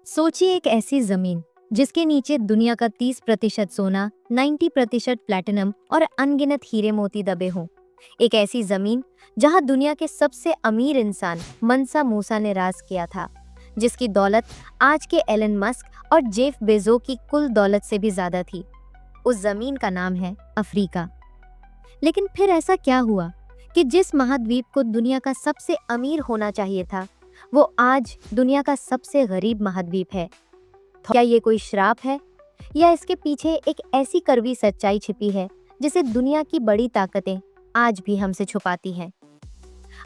सोचिए एक ऐसी जमीन जिसके नीचे दुनिया का 30% सोना, 90% प्लैटिनम और अनगिनत हीरे मोती दबे हों। एक ऐसी जमीन जहां दुनिया के सबसे अमीर इंसान मनसा मूसा ने राज किया था, जिसकी दौलत आज के एलन मस्क और जेफ बेजो की कुल दौलत से भी ज्यादा थी। उस जमीन का नाम है अफ्रीका। लेकिन फिर ऐसा क्या हुआ कि जिस महाद्वीप को दुनिया का सबसे अमीर होना चाहिए था, वो आज दुनिया का सबसे गरीब महाद्वीप है? क्या ये कोई श्राप है, या इसके पीछे एक ऐसी कड़वी सच्चाई छिपी है जिसे दुनिया की बड़ी ताकतें आज भी हमसे छुपाती हैं?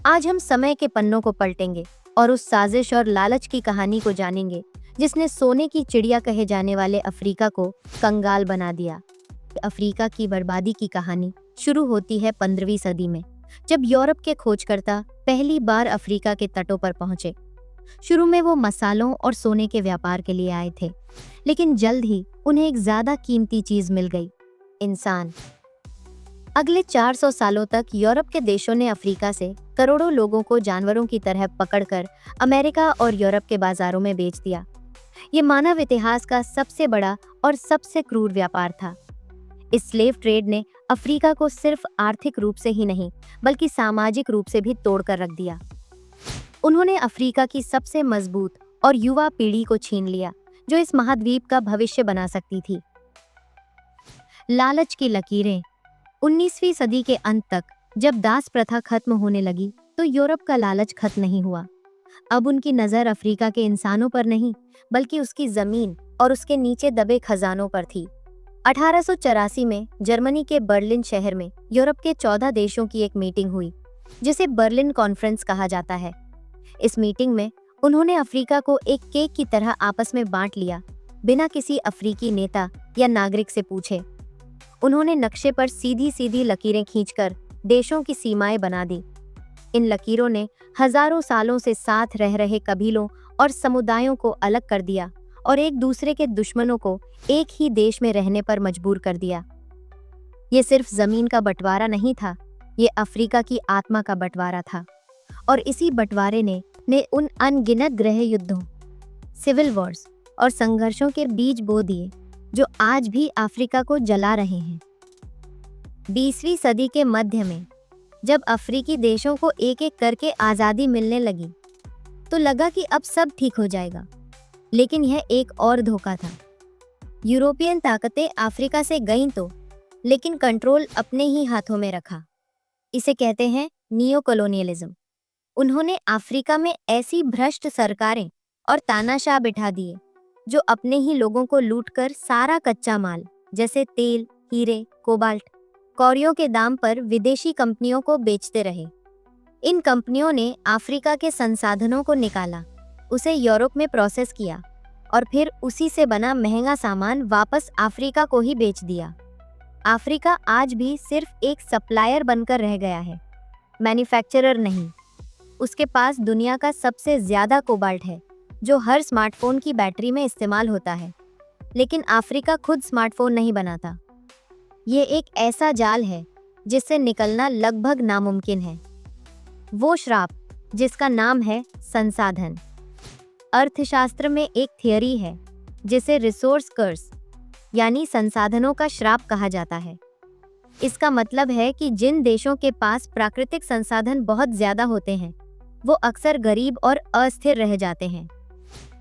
आज हम समय के पन्नों को पलटेंगे और उस साजिश और लालच की कहानी को जानेंगे जिसने सोने की चिड़िया कहे जाने वाले अफ्रीका को कंगाल बना दिया। अफ्रीका की बर्बादी की कहानी शुरू होती है 15वीं सदी में, जब यूरोप के खोजकर्ता पहली बार अफ्रीका के तटों पर पहुंचे। शुरू में वो मसालों और सोने के व्यापार के लिए आए थे, लेकिन जल्द ही उन्हें एक ज्यादा कीमती चीज मिल गई, इंसान। अगले 400 सालों तक यूरोप के देशों ने अफ्रीका से करोड़ों लोगों को जानवरों की तरह पकड़कर अमेरिका और यूरोप के बाजारों में बेच दिया। ये मानव इतिहास का सबसे बड़ा और सबसे क्रूर व्यापार था। इस स्लेव ट्रेड ने अफ्रीका को सिर्फ आर्थिक रूप से ही नहीं, बल्कि सामाजिक रूप से भी तोड़कर रख दिया। उन्होंने अफ्रीका की सबसे मजबूत और युवा पीढ़ी को छीन लिया, जो इस महाद्वीप का भविष्य बना सकती थी। लालच की लकीरें। 19वीं सदी के अंत तक जब दास प्रथा खत्म होने लगी, तो यूरोप का लालच खत्म नहीं हुआ। अब उनकी नजर अफ्रीका के इंसानों पर नहीं, बल्कि उसकी जमीन और उसके नीचे दबे खजानों पर थी। 1884 में जर्मनी के बर्लिन शहर में यूरोप के 14 देशों की एक मीटिंग हुई, जिसे बर्लिन कॉन्फ्रेंस कहा जाता है। इस मीटिंग में उन्होंने अफ्रीका को एक केक की तरह आपस में बांट लिया, बिना किसी अफ्रीकी नेता या नागरिक से पूछे। उन्होंने नक्शे पर सीधी सीधी लकीरें खींचकर देशों की सीमाएं बना दी। इन लकीरों ने हजारों सालों से साथ रह रहे कबीलों और समुदायों को अलग कर दिया और एक दूसरे के दुश्मनों को एक ही देश में रहने पर मजबूर कर दिया। ये सिर्फ जमीन का बंटवारा नहीं था, ये अफ्रीका की आत्मा का बंटवारा था। और इसी बंटवारे ने उन अनगिनत गृह युद्धों, सिविल वॉर्स और संघर्षों के बीज बो दिए, जो आज भी अफ्रीका को जला रहे हैं। 20वीं सदी के मध्य में जब अफ्रीकी देशों को एक एक करके आज़ादी मिलने लगी, तो लगा कि अब सब ठीक हो जाएगा। लेकिन यह एक और धोखा था। यूरोपियन ताकतें अफ्रीका से गईं तो, लेकिन कंट्रोल अपने ही हाथों में रखा। इसे कहते हैं नियो कॉलोनियलिज्म। उन्होंने अफ्रीका में ऐसी भ्रष्ट सरकारें और तानाशाह बिठा दिए, जो अपने ही लोगों को लूटकर सारा कच्चा माल, जैसे तेल, हीरे, कोबाल्ट, कौड़ियों के दाम पर विदेशी कंपनियों को बेचते रहे। इन कंपनियों ने अफ्रीका के संसाधनों को निकाला, उसे यूरोप में प्रोसेस किया और फिर उसी से बना महंगा सामान वापस अफ्रीका को ही बेच दिया। अफ्रीका आज भी सिर्फ एक सप्लायर बनकर रह गया है, मैन्युफैक्चरर नहीं। उसके पास दुनिया का सबसे ज्यादा कोबाल्ट है, जो हर स्मार्टफोन की बैटरी में इस्तेमाल होता है, लेकिन अफ्रीका खुद स्मार्टफोन नहीं बनाता। ये एक ऐसा जाल है जिससे निकलना लगभग नामुमकिन है। वो श्राप जिसका नाम है संसाधन। अर्थशास्त्र में एक थियरी है जिसे रिसोर्स कर्स, यानी संसाधनों का श्राप कहा जाता है। इसका मतलब है कि जिन देशों के पास प्राकृतिक संसाधन बहुत ज्यादा होते हैं, वो अक्सर गरीब और अस्थिर रह जाते हैं।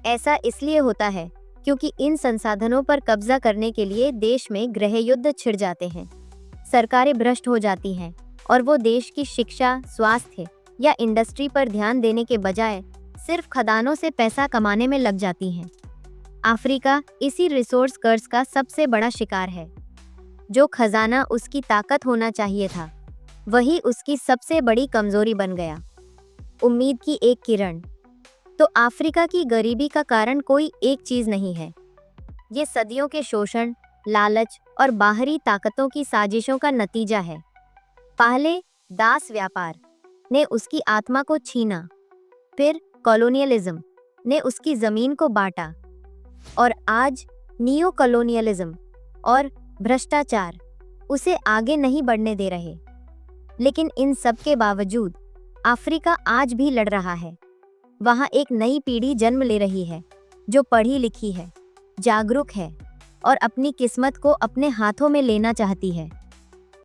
ऐसा इसलिए होता है क्योंकि इन संसाधनों पर कब्जा करने के लिए देश में गृह युद्ध छिड़ जाते हैं, सरकारें भ्रष्ट हो जाती हैं और वो देश की शिक्षा, स्वास्थ्य या इंडस्ट्री पर ध्यान देने के बजाय सिर्फ खदानों से पैसा कमाने में लग जाती हैं। अफ्रीका इसी रिसोर्स कर्स का सबसे बड़ा शिकार है। जो खजाना उसकी ताकत होना चाहिए था, वही उसकी सबसे बड़ी कमजोरी बन गया। उम्मीद की एक किरण। तो अफ्रीका की गरीबी का कारण कोई एक चीज नहीं है। ये सदियों के शोषण, लालच और बाहरी ताकतों की साजिशों का नतीजा है। पहले दास व्यापार ने उसकी आत्मा को छीना, फिर कॉलोनियलिज्म ने उसकी जमीन को बांटा, और आज नियो कॉलोनियलिज्म और भ्रष्टाचार उसे आगे नहीं बढ़ने दे रहे। लेकिन इन सब के बावजूद अफ्रीका आज भी लड़ रहा है। वहां एक नई पीढ़ी जन्म ले रही है, जो पढ़ी लिखी है, जागरूक है और अपनी किस्मत को अपने हाथों में लेना चाहती है।